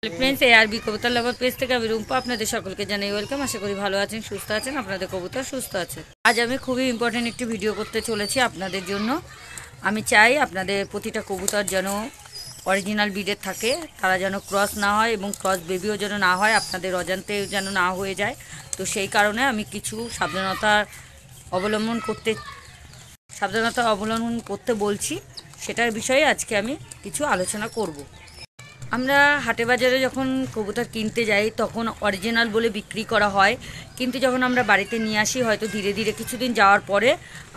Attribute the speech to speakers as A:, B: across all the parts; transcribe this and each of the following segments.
A: Friends ARB कबूतर lover page থেকে আমি রুম্পা আপনাদের সকলকে জানাই ওয়েলকাম। আশা করি ভালো আছেন, সুস্থ আছেন, আপনাদের কবুতর সুস্থ আছে। আজ আমি খুবই ইম্পর্টেন্ট একটি ভিডিও করতে চলেছি আপনাদের জন্য। আমি চাই আপনাদের প্রতিটা কবুতর যেন অরিজিনাল ব্রিডের থাকে, তারা যেন ক্রস না হয় এবং ক্রস বেবিও যেন না হয়, আপনাদের অজান্তে যেন না হয়ে যায়। তো সেই কারণে আমি কিছু সাবধানতা অবলম্বন করতে বলছি, সেটার বিষয়ে আজকে আমি কিছু আলোচনা করব। আমরা হাটে বাজারে যখন কবুতর কিনতে যাই তখন অরিজিনাল বলে বিক্রি করা হয়, কিন্তু যখন আমরা বাড়িতে নিয়ে আসি হয়তো ধীরে ধীরে কিছুদিন যাওয়ার পরে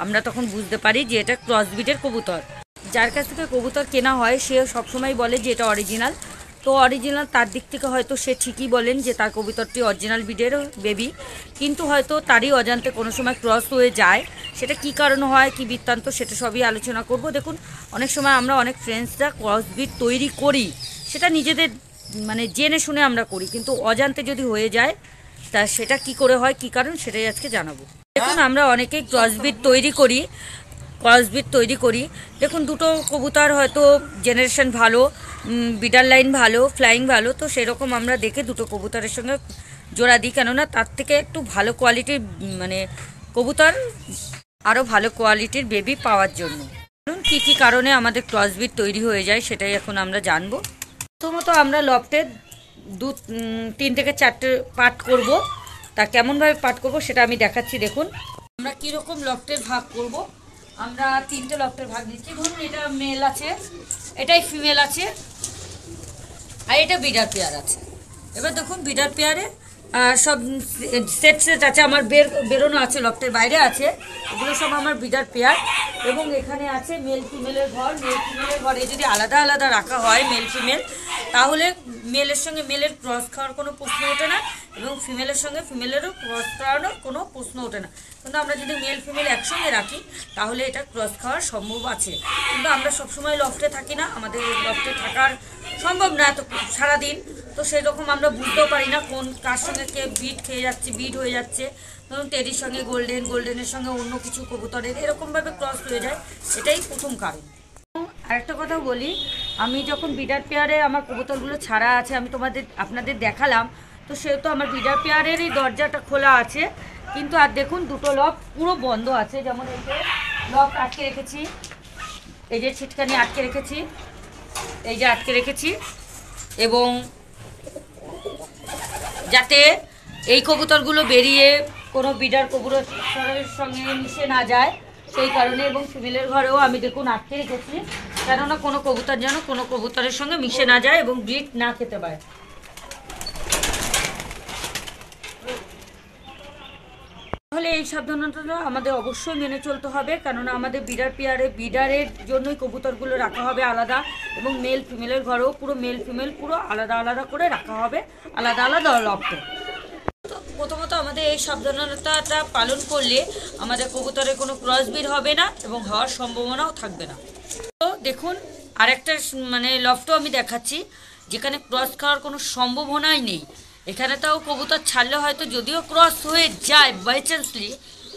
A: আমরা তখন বুঝতে পারি যে এটা ক্রস ব্রিডের কবুতর। যার কাছ থেকে কবুতর কেনা হয় সে সবসময় বলে যে এটা অরিজিনাল। তো অরিজিনাল তার দিক থেকে হয়তো সে ঠিকই বলেন যে তার কবুতরটি অরিজিনাল ব্রিডের বেবি, কিন্তু হয়তো তারই অজান্তে কোনো সময় ক্রস হয়ে যায়। সেটা কী কারণে হয়, কী বৃত্তান্ত, সেটা সবই আলোচনা করব। দেখুন, অনেক সময় আমরা অনেক ফ্রেন্ডসরা ক্রস ব্রিড তৈরি করি, সেটা নিজেদের জেনে শুনে আমরা করি, কিন্তু অজান্তে যদি হয়ে যায় তা সেটা কি করে হয়, কি কারণ, সেটাই আজকে জানাবো। দেখুন, আমরা অনেকেই ক্রসবিট তৈরি করি। দেখুন, দুটো কবুতর হয়তো জেনারেশন ভালো, বিডার লাইন ভালো, ফ্লাইং ভালো, তো সেরকম আমরা দেখে দুটো কবুতরের সঙ্গে জোড়া দিই, কেননা তার থেকে একটু ভালো কোয়ালিটির কবুতর, আরও ভালো কোয়ালিটির বেবি পাওয়ার জন্য। কী কী কারণে আমাদের ক্রসবিট তৈরি হয়ে যায় সেটাই এখন আমরা জানবো। প্রথমত আমরা লফটে 3 থেকে 4টে পার্ট করব। তা কেমনভাবে পার্ট করব সেটা আমি দেখাচ্ছি। দেখুন, আমরা কীরকম লফটের ভাগ করব। আমরা 3টে লফটের ভাগ দিচ্ছি। ধরুন, এটা মেল আছে, এটাই ফিমেল আছে, আর এটা বিডার পেয়ার আছে। এবার দেখুন, বিডার পেয়ারে সব সেট আছে, আমার বেরোনো আছে, লফটের বাইরে আছে, এগুলো সব আমার বিডার পেয়ার। এবং এখানে আছে মেল ফিমেলের ঘর। মেল ফিমেলের ঘরে যদি আলাদা আলাদা রাখা হয় মেল ফিমেল, তাহলে মেলের সঙ্গে মেলের ক্রস খাওয়ার কোনো প্রশ্ন ওঠে না, এবং ফিমেলের সঙ্গে ফিমেলেরও ক্রস খাওয়ানোর কোনো প্রশ্ন ওঠে না। কিন্তু আমরা যদি মেল ফিমেল একসঙ্গে রাখি তাহলে এটা ক্রস খাওয়ার সম্ভব আছে। কিন্তু আমরা সবসময় লফটে থাকি না, আমাদের লফটে থাকার সম্ভব না এত সারাদিন, তো সেরকম আমরা বুঝতেও পারি না কোন কার সঙ্গে কে বিট হয়ে যাচ্ছে। ধরুন, টেডির সঙ্গে গোল্ডেনের সঙ্গে অন্য কিছু কবুতরের এরকমভাবে ক্রস হয়ে যায়, এটাই প্রথম কারণ। আরেকটা কথা বলি, আমি যখন বিডার পেয়ারে আমার কবুতরগুলো ছাড়া আছে আমি আপনাদের দেখালাম, তো সেহেতু আমার বিডার পেয়ারের এই দরজাটা খোলা আছে, কিন্তু আর দেখুন দুটো লক পুরো বন্ধ আছে। যেমন এই যে লক আটকে রেখেছি, এই যে ছিটকানি আটকে রেখেছি, এই যে আটকে রেখেছি, এবং যাতে এই কবুতরগুলো বেরিয়ে কোনো বিডার কবুতরের সঙ্গে মিশে না যায় সেই কারণে। এবং ফিমেলের ঘরেও আমি দেখুন আটকে রেখেছি, কেননা কোনো কবুতর যেন কোনো কবুতরের সঙ্গে মিশে না যায় এবং ব্রিড না খেতে পারে। তাহলে এই সাবধানতাটা আমাদের অবশ্যই মেনে চলতে হবে, কেননা আমাদের বিডারের জন্যই কবুতরগুলো রাখা হবে আলাদা, এবং মেল ফিমেলের ঘরেও পুরো মেল ফিমেল পুরো আলাদা আলাদা করে রাখা হবে, আলাদা আলাদা লফটে। প্রথমত আমাদের এই সাবধানতাটা পালন করলে আমাদের কবুতরের কোনো ক্রসবিট হবে না এবং হওয়ার সম্ভাবনাও থাকবে না। তো দেখুন, আরেকটা লফটও আমি দেখাচ্ছি যেখানে ক্রস খাওয়ার কোনো সম্ভাবনাই নেই। এখানে তাও কবুতর ছাড়লে হয়তো যদিও ক্রস হয়ে যায় বাই চান্সলি,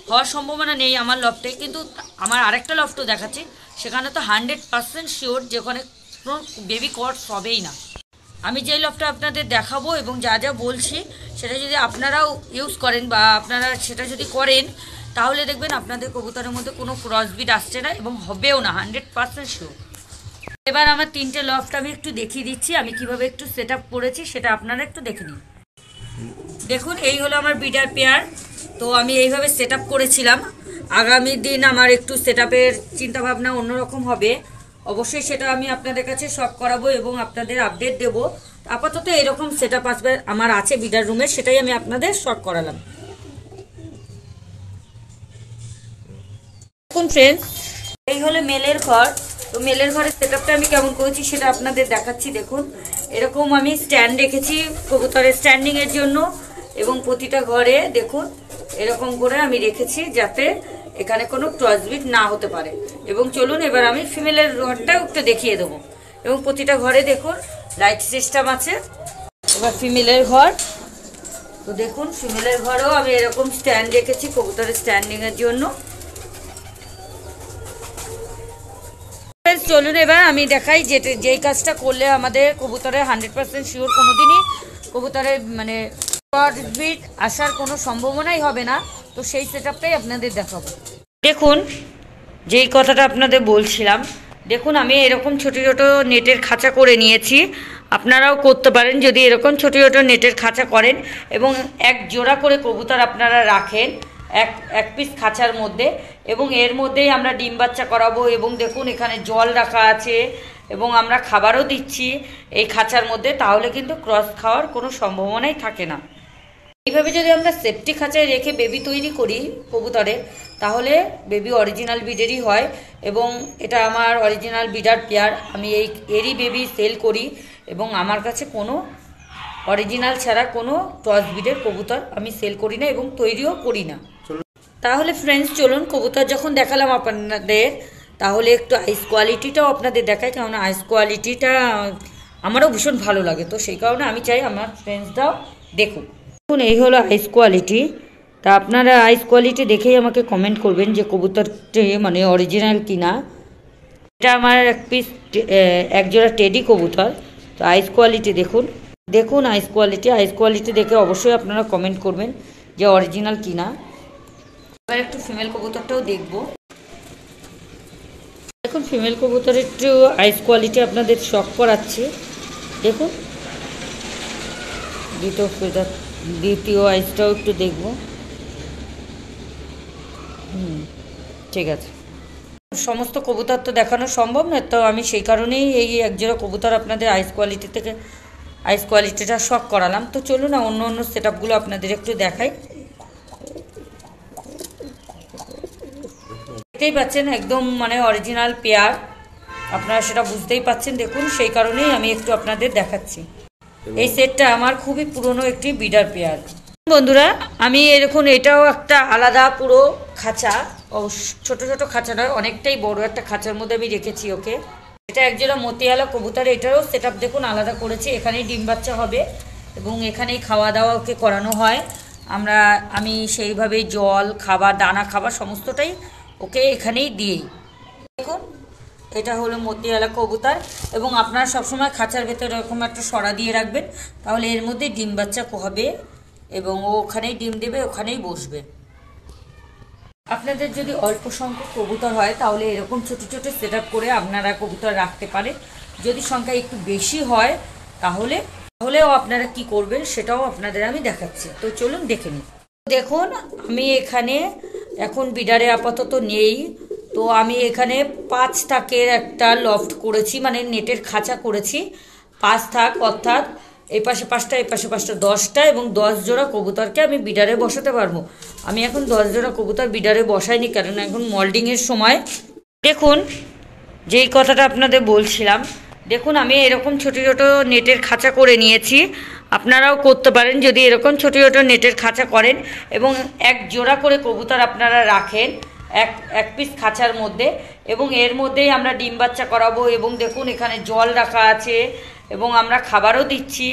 A: হওয়ার সম্ভাবনা নেই আমার লফটে, কিন্তু আমার আরেকটা লফটও দেখাচ্ছি সেখানে তো 100% শিওর যেখানে কোনো বেবি ক্রস হবেই না। আমি যেই লফটটা আপনাদের দেখাবো এবং যা যা বলছি সেটা যদি আপনারাও ইউজ করেন বা আপনারা সেটা যদি করেন, তাহলে দেখবেন আপনাদের কবুতরের মধ্যে কোনো ক্রসবিট আসছে না এবং হবেও না, 100% শিওর। এবার আমার 3টে লফট আমি একটু দেখিয়ে দিচ্ছি, আমি কিভাবে একটু সেট আপ করেছি সেটা আপনারা একটু দেখে নিন। দেখুন, এই হলো আমার বিডার পেয়ার। তো আমি এইভাবে সেট আপ করেছিলাম। আগামী দিন আমার একটু সেট আপের চিন্তাভাবনা অন্যরকম হবে, অবশ্যই সেটা আমি আপনাদের কাছে সব করাবো এবং আপনাদের আপডেট দেবো। আপাতত এরকম সেট আপ আসবে আমার আছে বিডার রুমে, সেটাই আমি আপনাদের শর্ট করালাম। দেখুন ফ্রেন্ডস, এই হলো মেলের ঘর। তো মেলের ঘরের সেট আপটা আমি কেমন করেছি সেটা আপনাদের দেখাচ্ছি। দেখুন, এরকম আমি স্ট্যান্ড রেখেছি কবুতরের স্ট্যান্ডিংয়ের জন্য, এবং প্রতিটা ঘরে দেখুন এরকম করে আমি রেখেছি যাতে এখানে কোনো ক্রসবিট না হতে পারে। এবং চলুন এবার আমি ফিমেলের ঘরটাও একটু দেখিয়ে দেবো। এবং প্রতিটা ঘরে দেখুন লাইট সিস্টেম আছে। এবার ফিমেলের ঘর, তো দেখুন ফিমেলের ঘরেও আমি এরকম স্ট্যান্ড রেখেছি কবুতরের স্ট্যান্ডিংয়ের জন্য। চলুন এবার আমি দেখাই যেই কাজটা করলে আমাদের কবুতরের 100% শিওর কোনোদিনই কবুতরের মানে বিট আসার কোনো সম্ভাবনাই হবে না। তো সেই সেটআপটাই আপনাদের দেখাবো। দেখুন যেই কথাটা আপনাদের বলছিলাম, দেখুন আমি এরকম ছোটো ছোটো নেটের খাঁচা করে নিয়েছি। আপনারাও করতে পারেন যদি এরকম ছোটো ছোটো নেটের খাঁচা করেন এবং এক জোড়া করে কবুতর আপনারা রাখেন এক পিস খাঁচার মধ্যে, এবং এর মধ্যেই আমরা ডিম বাচ্চা করাবো। এবং দেখুন এখানে জল রাখা আছে এবং আমরা খাবারও দিচ্ছি এই খাঁচার মধ্যে, তাহলে কিন্তু ক্রস খাওয়ার কোনো সম্ভাবনাই থাকে না। এইভাবে যদি আমরা সেফটি খাঁচায় রেখে বেবি তৈরি করি কবুতরের, তাহলে বেবি অরিজিনাল ব্রিডেরই হয়। এবং এটা আমার অরিজিনাল ব্রিডার পেয়ার, আমি এরই বেবি সেল করি এবং আমার কাছে কোনো অরিজিনাল ছাড়া কোনো ক্রস ব্রিডের কবুতর আমি সেল করি না এবং তৈরিও করি না। তাহলে ফ্রেন্ডস চলুন কবুতর যখন দেখালাম আপনাদের, তাহলে একটু আইস কোয়ালিটিটাও আপনাদের দেখায়, কারণ আইস কোয়ালিটিটা আমারও ভীষণ ভালো লাগে। তো সেই কারণে আমি চাই আমার ফ্রেন্ডসরাও দেখুন। দেখুন এই হলো আইস কোয়ালিটি। তা আপনারা আইস কোয়ালিটি দেখেই আমাকে কমেন্ট করবেন যে কবুতরটি মানে অরিজিনাল কিনা। এটা আমার এক জোড়া টেডি কবুতর। তো আইস কোয়ালিটি দেখুন, দেখুন আইস কোয়ালিটি দেখে অবশ্যই আপনারা কমেন্ট করবেন যে অরিজিনাল কিনা। এবার একটু ফিমেল কবুতরটাও দেখব। দেখুন ফিমেল কবুতরের একটু আইস কোয়ালিটি আপনাদের শক করাচ্ছে। দেখুন দ্বিতীয় আইসটাও একটু দেখব। ঠিক আছে, সমস্ত কবুতর তো দেখানো সম্ভব না, তো আমি সেই কারণেই এই একজোড়া কবুতর আপনাদের আইস কোয়ালিটিটা শক করালাম। তো চলুন না অন্য সেটআপগুলো আপনাদের একটু দেখাই। দেখতেই পাচ্ছেন একদম মানে অরিজিনাল পেয়ার, আপনারা সেটা বুঝতেই পাচ্ছেন। দেখুন সেই কারণেই আমি একটু আপনাদের দেখাচ্ছি। এই সেটটা আমার খুবই পুরনো একটি ব্রিডার পেয়ার। বন্ধুরা আমি এরকম এটাও একটা আলাদা পুরো খাঁচা, ছোট ছোট খাঁচা নয়, অনেকটাই বড় একটা খাঁচার মধ্যে আমি রেখেছি ওকে। এটা একজোড়া মতিয়ালা কবুতর, এটারও সেটআপ দেখুন আলাদা করেছি। এখানেই ডিম বাচ্চা হবে এবং এখানেই খাওয়া দাওয়া ওকে করানো হয়। আমি সেইভাবেই জল খাবার দানা খাবার সমস্তটাই ওকে এখানেই দিই। দেখুন এটা হলো মতিয়ালা কবুতর, এবং আপনারা সবসময় খাঁচার ভেতরে এরকম একটা সরা দিয়ে রাখবেন, তাহলে এর মধ্যে ডিম বাচ্চা হবে এবং ও ওখানেই ডিম দেবে, ওখানেই বসবে। আপনাদের যদি অল্প সংখ্যক কবুতর হয় তাহলে এরকম ছোট ছোট সেটআপ করে আপনারা কবুতর রাখতে পারেন। যদি সংখ্যা একটু বেশি হয় তাহলেও আপনারা কি করবেন সেটাও আপনাদের আমি দেখাচ্ছি। তো চলুন দেখে নিন। দেখুন আমি এখানে এখন বিডারে আপাতত নেই, তো আমি এখানে 5 থাকের একটা লফট করেছি, মানে নেটের খাঁচা করেছি 5 থাক, অর্থাৎ এই পাশে 5টা এই পাশে 5টা 10টা, এবং 10 জোড়া কবুতরকে আমি বিডারে বসাতে পারবো। আমি এখন 10 জোড়া কবুতর বিডারে বসাইনি, কারণ এখন মল্ডিংয়ের সময়। দেখুন যেই কথাটা আপনাদের বলছিলাম, দেখুন আমি এরকম ছোটো ছোটো নেটের খাঁচা করে নিয়েছি। আপনারাও করতে পারেন যদি এরকম ছোটো ছোটো নেটের খাঁচা করেন এবং এক জোড়া করে কবুতর আপনারা রাখেন এক পিস খাঁচার মধ্যে, এবং এর মধ্যেই আমরা ডিম বাচ্চা করাবো। এবং দেখুন এখানে জল রাখা আছে এবং আমরা খাবারও দিচ্ছি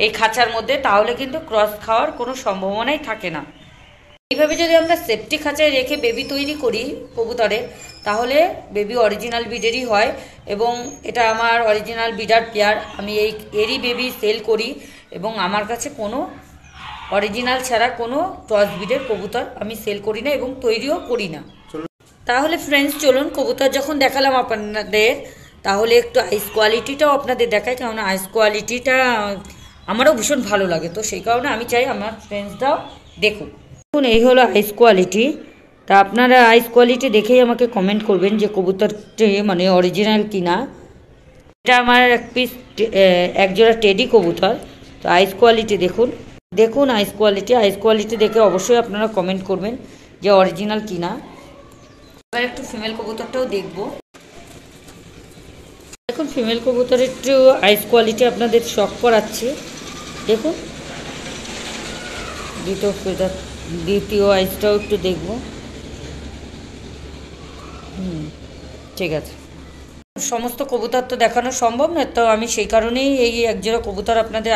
A: এই খাঁচার মধ্যে, তাহলে কিন্তু ক্রস খাওয়ার কোনো সম্ভাবনাই থাকে না। এইভাবে যদি আমরা সেফটি খাঁচায় রেখে বেবি তৈরি করি কবুতরের, তাহলে বেবি অরিজিনাল ব্রিডেরই হয়। এবং এটা আমার অরিজিনাল ব্রিডার পেয়ার, আমি এরই বেবি সেল করি এবং আমার কাছে কোনো অরিজিনাল ছাড়া কোনো ক্রস ব্রিডের কবুতর আমি সেল করি না এবং তৈরিও করি না। তাহলে ফ্রেন্ডস চলুন কবুতর যখন দেখালাম আপনাদের, তাহলে একটু আইস কোয়ালিটিটাও আপনাদের দেখায়, কারণ আইস কোয়ালিটিটা আমারও ভীষণ ভালো লাগে। তো সেই কারণে আমি চাই আমার ফ্রেন্ডসরাও দেখুন। দেখুন এই হলো আইস কোয়ালিটি। তা আপনারা আইস কোয়ালিটি দেখেই আমাকে কমেন্ট করবেন যে কবুতরটি মানে অরিজিনাল কিনা। এটা আমার এক জোড়া টেডি কবুতর। তো আইস কোয়ালিটি দেখুন আইস কোয়ালিটি দেখে অবশ্যই আপনারা কমেন্ট করবেন যে অরিজিনাল কিনা। এবার একটু ফিমেল কবুতরটাও দেখব। দেখুন ফিমেল কবুতরের একটু আইস কোয়ালিটি আপনাদের শক করাচ্ছে। দেখুন দ্বিতীয় আইসটাও একটু দেখব। ঠিক আছে, সমস্ত কবুতর তো দেখানো সম্ভব না, তো আমি সেই কারণেই এই একজোড়া কবুতর আপনাদের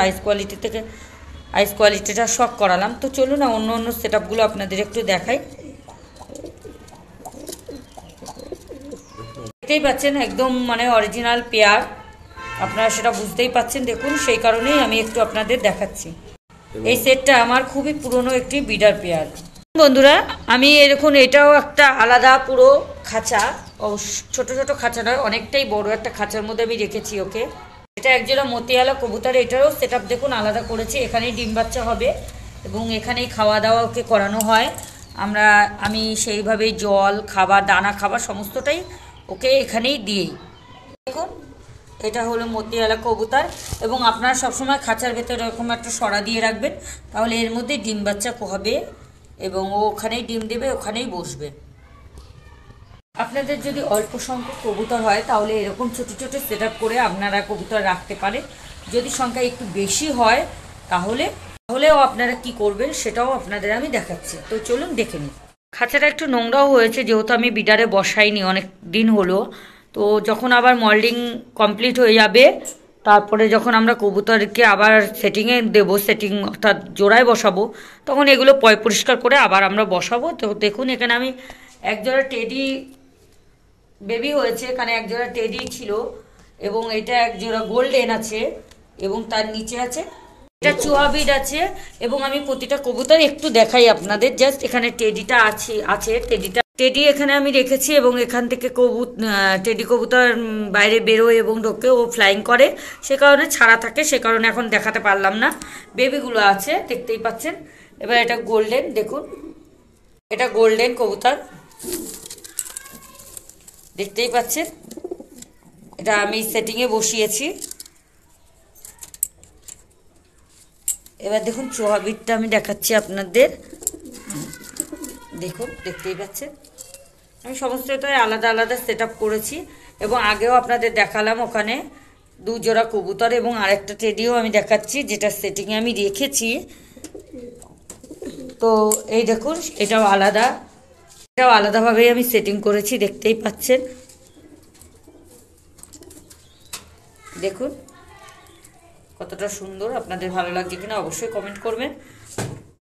A: আইস কোয়ালিটিটা শক করালাম। তো চলুন না অন্য সেটআপগুলো আপনাদের একটু দেখাই। দেখতেই পাচ্ছেন একদম মানে অরিজিনাল পেয়ার, আপনারা সেটা বুঝতেই পাচ্ছেন। দেখুন সেই কারণেই আমি একটু আপনাদের দেখাচ্ছি। এই সেটটা আমার খুবই পুরনো একটি বিডার পেয়ার। বন্ধুরা আমি এরকম, এটাও একটা আলাদা পুরো খাঁচা, ছোট ছোট খাঁচা নয়, অনেকটাই বড় একটা খাঁচার মধ্যে আমি রেখেছি ওকে। এটা একজোড়া মতিয়ালা কবুতর, এটারও সেট আপ দেখুন আলাদা করেছি। এখানেই ডিম বাচ্চা হবে এবং এখানেই খাওয়া দাওয়া ওকে করানো হয়। আমি সেইভাবেই জল খাবার দানা খাবার সমস্তটাই ওকে এখানেই দিই। দেখুন এটা হলো মতিয়ালা কবুতর এবং আপনারা সবসময় খাঁচার ভেতরে এরকম একটা সরা দিয়ে রাখবেন, তাহলে এর মধ্যে ডিম বাচ্চা হবে এবং ও ওখানেই ডিম দেবে, ওখানেই বসবে। আপনাদের যদি অল্প সংখ্যক কবুতর হয় তাহলে এরকম ছোট ছোট সেট আপ করে আপনারা কবুতর রাখতে পারেন। যদি সংখ্যা একটু বেশি হয় তাহলেও আপনারা কি করবেন সেটাও আপনাদের আমি দেখাচ্ছি। তো চলুন দেখে নিই। খাঁচাটা একটু নোংরাও হয়েছে, যেহেতু আমি বিডারে বসাইনি অনেক দিন হলো। তো যখন আবার মল্ডিং কমপ্লিট হয়ে যাবে, তারপরে যখন আমরা কবুতরকে আবার সেটিংয়ে দেবো, সেটিং অর্থাৎ জোড়ায় বসাবো, তখন এগুলো পরিষ্কার করে আবার আমরা বসাবো। তো দেখুন এখানে আমি একজোড়া টেডি বেবি হয়েছে, এখানে একজোড়া টেডি ছিল এবং এটা একজোড়া গোল্ডেন আছে এবং তার নিচে আছে এটা চুয়া বিড আছে। এবং আমি প্রতিটা কবুতর একটু দেখাই আপনাদের, জাস্ট এখানে টেডিটা আছে টেডি এখানে আমি রেখেছি এবং এখান থেকে টেডি কবুতর বাইরে বেরোয় এবং ঢোকে, ও ফ্লাইং করে, সে কারণে ছাড়া থাকে, সে কারণে এখন দেখাতে পারলাম না। বেবিগুলো আছে দেখতেই পাচ্ছেন। এবার এটা গোল্ডেন, দেখুন এটা গোল্ডেন কবুতর দেখতেই পাচ্ছেন। এটা আমি সেটিংয়ে বসিয়েছি। এবার দেখুন চোয়াবিটটা আমি দেখাচ্ছি আপনাদের, দেখুন দেখতেই পাচ্ছেন। আমি সমস্তটাই আলাদা আলাদা সেট আপ করেছি এবং আগেও আপনাদের দেখালাম ওখানে 2 জোড়া কবুতর এবং আরেকটা টেডিও আমি দেখাচ্ছি যেটা সেটিংয়ে আমি রেখেছি। তো এই দেখুন এটাও আলাদাভাবেই আমি সেটিং করেছি, দেখতেই পাচ্ছেন। দেখুন কতটা সুন্দর, আপনাদের ভালো লাগছে কিনা অবশ্যই কমেন্ট করবেন।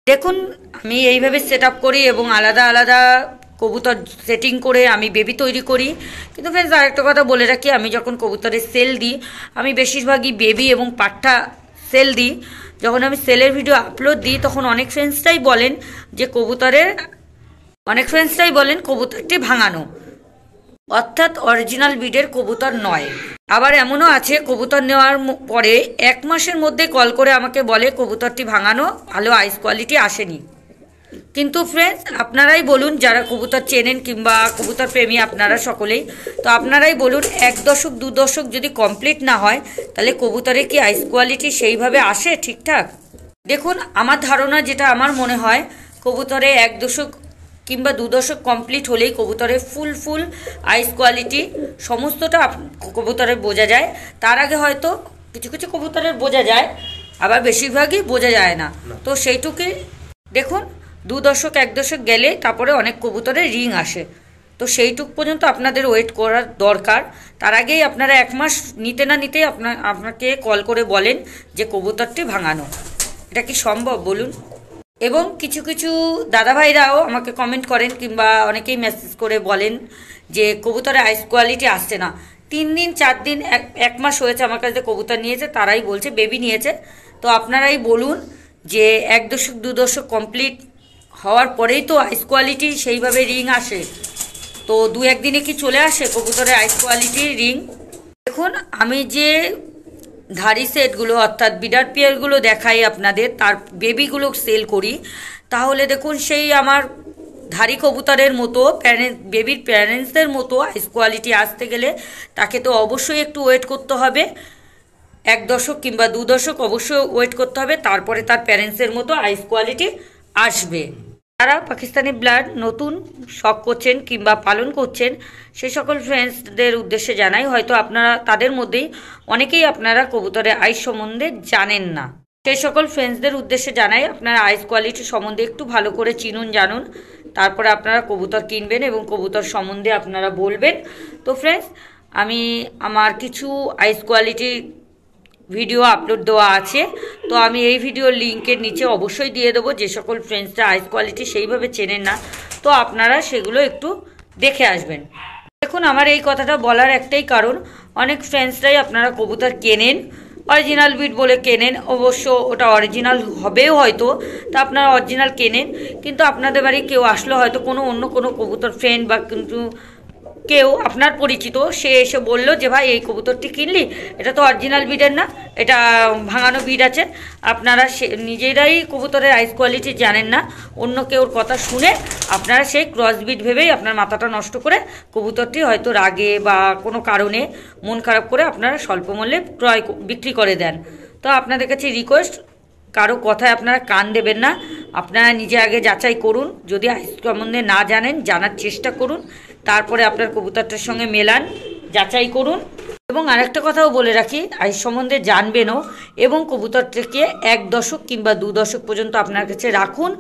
A: দেখুন আমি এইভাবে সেট আপ করি এবং আলাদা আলাদা কবুতর সেটিং করে আমি বেবি তৈরি করি। কিন্তু ফ্রেন্ডস আরেকটা কথা বলে রাখি, আমি যখন কবুতরের সেল দিই আমি বেশিরভাগই বেবি এবং পাঠা সেল দিই। যখন আমি সেলের ভিডিও আপলোড দিই তখন অনেক ফ্রেন্ডসটাই বলেন কবুতরটি ভাঙানো, অর্থাৎ অরিজিনাল ব্রিডের কবুতর নয়। আবার এমনও আছে কবুতর নেওয়ার পরে 1 মাসের মধ্যে কল করে আমাকে বলে কবুতরটি ভাঙানো, ভালো আইস কোয়ালিটি আসেনি। কিন্তু ফ্রেন্ডস আপনারাই বলুন, যারা কবুতর চেনেন কিংবা কবুতর প্রেমী আপনারা সকলেই, তো আপনারাই বলুন 1 দশক 2 দশক যদি কমপ্লিট না হয় তাহলে কবুতরের কি আইস কোয়ালিটি সেইভাবে আসে ঠিকঠাক? দেখুন আমার ধারণা, যেটা আমার মনে হয়, কবুতরে 1 দশক কিংবা 2 দশক কমপ্লিট হলেই কবুতরের ফুল আইস কোয়ালিটি সমস্তটা কবুতরের বোঝা যায়। তার আগে হয়তো কিছু কিছু কবুতরের বোঝা যায়, আবার বেশিরভাগই বোঝা যায় না। তো সেইটুকুই দেখুন 2 দশক 1 দশক গেলে তারপরে অনেক কবুতরের রিং আসে। তো সেইটুক পর্যন্ত আপনাদের ওয়েট করার দরকার। তার আগেই আপনারা 1 মাস নিতে না নিতেই আপনাকে কল করে বলেন যে কবুতরটি ভাঙানো। এটা কি সম্ভব বলুন? এবং কিছু কিছু দাদাভাইরাও আমাকে কমেন্ট করেন কিংবা অনেকেই মেসেজ করে বলেন যে কবুতরের আইস কোয়ালিটি আসছে না। 3 দিন 4 দিন 1 মাস হয়েছে আমার কাছে কবুতর নিয়েছে, তারাই বলছে বেবি নিয়েছে। তো আপনারাই বলুন যে 1 দশক 2 দশক কমপ্লিট হওয়ার পরেই তো আইস কোয়ালিটি সেইভাবে রিং আসে। তো 2-1 দিনে কি চলে আসে কবুতরের আইস কোয়ালিটির রিং? দেখুন আমি যে ধারি সেটগুলো অর্থাৎ বিডার পেয়ারগুলো দেখাই আপনাদের, তার বেবিগুলো সেল করি, তাহলে দেখুন সেই আমার ধারি কবুতরের মতো বেবির প্যারেন্টসদের মতো আইস কোয়ালিটি আসতে গেলে তাকে তো অবশ্যই একটু ওয়েট করতে হবে। 1 দশক কিংবা 2 দশক অবশ্যই ওয়েট করতে হবে, তারপরে তার প্যারেন্টসের মতো আইস কোয়ালিটি আসবে। যারা পাকিস্তানি ব্লাড নতুন শখ করছেন কিংবা পালন করছেন সেই সকল ফ্রেন্ডসদের উদ্দেশ্যে জানাই, হয়তো আপনারা তাদের মধ্যেই অনেকেই আপনারা কবুতরের আইস সম্বন্ধে জানেন না। সেই সকল ফ্রেন্ডসদের উদ্দেশ্যে জানাই আপনারা আইস কোয়ালিটি সম্বন্ধে একটু ভালো করে চিনুন জানুন, তারপরে আপনারা কবুতর কিনবেন এবং কবুতর সম্বন্ধে আপনারা বলবেন। তো ফ্রেন্ডস আমি আমার কিছু আইস কোয়ালিটি ভিডিও আপলোড দেওয়া আছে, তো আমি এই ভিডিওর লিঙ্কের নিচে অবশ্যই দিয়ে দেবো। যে সকল ফ্রেন্ডসরা আইস কোয়ালিটি সেইভাবে চেনেন না, তো আপনারা সেগুলো একটু দেখে আসবেন। দেখুন, আমার এই কথাটা বলার একটাই কারণ, অনেক ফ্রেন্ডসরাই আপনারা কবুতর কেনেন, অরিজিনাল বিট বলে কেনেন, অবশ্য ওটা অরিজিনাল হবেও হয়তো, তা আপনারা অরিজিনাল কেনেন, কিন্তু আপনাদের বাড়ি কেউ আসলো হয়তো অন্য কোনো কবুতর ফ্রেন্ড বা কিন্তু কেউ আপনার পরিচিত, সে এসে বলল যে ভাই এই কবুতরটি কিনলি, এটা তো অরিজিনাল বিডের না, এটা ভাঙানো বিড আছে। আপনারা সে নিজেরাই কবুতরের আইস কোয়ালিটি জানেন না, অন্য কেউর কথা শুনে আপনারা সেই ক্রস বিড ভেবেই আপনার মাথাটা নষ্ট করে কবুতরটি হয়তো রাগে বা কোনো কারণে মন খারাপ করে আপনারা স্বল্প মূল্যে বিক্রি করে দেন। তো আপনাদের কাছে রিকোয়েস্ট, কারো কথায় আপনারা কান দেবেন না, আপনারা নিজে আগে যাচাই করুন, যদি আইস সম্বন্ধে না জানেন জানার চেষ্টা করুন, তারপরে আপনার কবুতরটার সঙ্গে মেলান, যাচাই করুন। এবং আরেকটা কথাও বলে রাখি, আইস সম্বন্ধে জানবেনও, এবং কবুতরটাকে 1 দশক কিংবা 2 দশক পর্যন্ত আপনার কাছে রাখুন।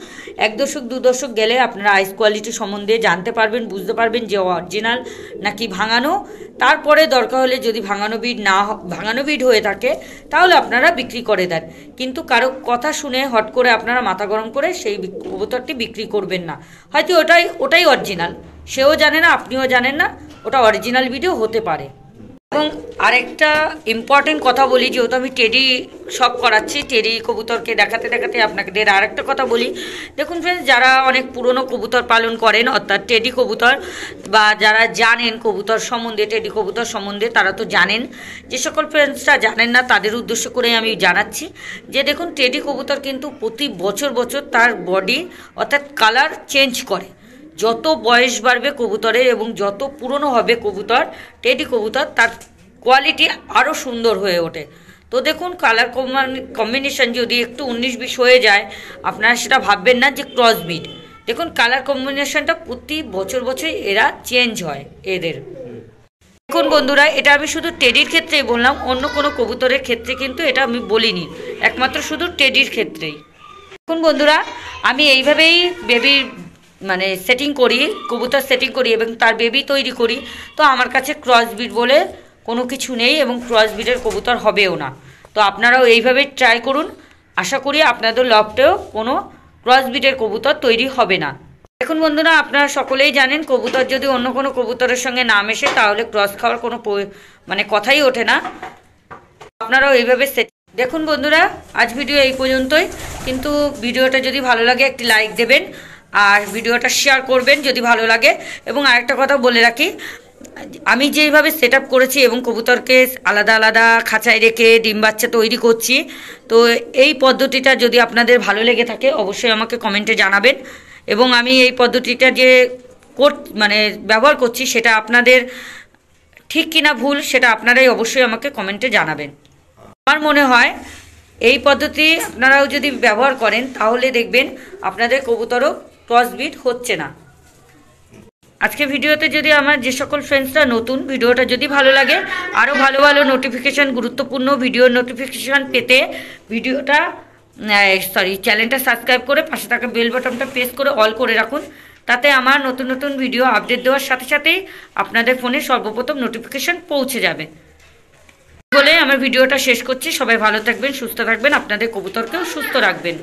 A: 1 দশক 2 দশক গেলে আপনারা আইস কোয়ালিটি সম্বন্ধে জানতে পারবেন, বুঝতে পারবেন যে অরিজিনাল নাকি ভাঙানো। তারপরে দরকার হলে যদি ভাঙানো বিড হয়ে থাকে তাহলে আপনারা বিক্রি করে দেন, কিন্তু কারো কথা শুনে হট করে আপনারা মাথা গরম করে সেই কবুতরটি বিক্রি করবেন না। হয়তো ওটাই অরিজিনাল, সেও জানে না, আপনিও জানেন না, ওটা অরিজিনাল ভিডিও হতে পারে। এবং আরেকটা ইম্পর্টেন্ট কথা বলি, যেহেতু আমি টেডি শখ করাচ্ছি, টেডি কবুতরকে দেখাতে দেখাতে আপনাদের আরেকটা কথা বলি। দেখুন ফ্রেন্ডস, যারা অনেক পুরনো কবুতর পালন করেন, অর্থাৎ টেডি কবুতর, বা যারা জানেন কবুতর সম্বন্ধে, টেডি কবুতর সম্বন্ধে, তারা তো জানেন। যে সকল ফ্রেন্ডসরা জানেন না তাদের উদ্দেশ্য করে আমি জানাচ্ছি যে দেখুন, টেডি কবুতর কিন্তু প্রতি বছর তার বডি অর্থাৎ কালার চেঞ্জ করে। যত বয়স বাড়বে কবুতরের এবং যত পুরনো হবে কবুতর, টেডি কবুতর, তার কোয়ালিটি আরও সুন্দর হয়ে ওঠে। তো দেখুন, কালার কম্বিনেশন যদি একটু 19-20 হয়ে যায়, আপনারা সেটা ভাববেন না যে ক্রস বিড। দেখুন, কালার কম্বিনেশনটা প্রতি বছর এরা চেঞ্জ হয় এদের। দেখুন বন্ধুরা, এটা আমি শুধু টেডির ক্ষেত্রেই বললাম, অন্য কোনো কবুতরের ক্ষেত্রে কিন্তু এটা আমি বলিনি, একমাত্র শুধু টেডির ক্ষেত্রেই। দেখুন বন্ধুরা, আমি এইভাবেই বেবির সেটিং করি, কবুতর সেটিং করি এবং তার বেবি তৈরি করি। তো আমার কাছে ক্রস বিড বলে কোনো কিছু নেই এবং ক্রস বিডের কবুতর হবেও না। তো আপনারাও এইভাবেই ট্রাই করুন, আশা করি আপনাদের লফটেও কোনো ক্রস বিডের কবুতর তৈরি হবে না। দেখুন বন্ধুরা, আপনারা সকলেই জানেন কবুতর যদি অন্য কোনো কবুতরের সঙ্গে না মেশে তাহলে ক্রস খাওয়ার কোনো কথাই ওঠে না। আপনারাও এইভাবে দেখুন বন্ধুরা, আজ ভিডিও এই পর্যন্তই, কিন্তু ভিডিওটা যদি ভালো লাগে একটি লাইক দেবেন আর ভিডিওটা শেয়ার করবেন যদি ভালো লাগে। এবং আরেকটা কথা বলে রাখি, আমি যেইভাবে সেট আপ করেছি এবং কবুতরকে আলাদা আলাদা খাঁচায় রেখে ডিম বাচ্চা তৈরি করছি, তো এই পদ্ধতিটা যদি আপনাদের ভালো লেগে থাকে অবশ্যই আমাকে কমেন্টে জানাবেন। এবং আমি এই পদ্ধতিটা যে ব্যবহার করছি সেটা আপনাদের ঠিক কিনা ভুল সেটা আপনারাই অবশ্যই আমাকে কমেন্টে জানাবেন। আমার মনে হয় এই পদ্ধতি আপনারাও যদি ব্যবহার করেন তাহলে দেখবেন আপনাদের কবুতরও ক্রস বিড হচ্ছে না। আজকে ভিডিওতে যদি আমার যে সকল ফ্রেন্ডসরা নতুন, ভিডিওটা যদি ভালো লাগে, আরও ভালো ভালো নোটিফিকেশান, গুরুত্বপূর্ণ ভিডিওর নোটিফিকেশান পেতে চ্যানেলটা সাবস্ক্রাইব করে পাশে থাকা বেল বাটনটা প্রেস করে অল করে রাখুন। তাতে আমার নতুন নতুন ভিডিও আপডেট দেওয়ার সাথে সাথেই আপনাদের ফোনে সর্বপ্রথম নোটিফিকেশান পৌঁছে যাবে। বলে আমার ভিডিওটা শেষ করছি। সবাই ভালো থাকবেন, সুস্থ থাকবেন, আপনাদের কবুতরকেও সুস্থ রাখবেন।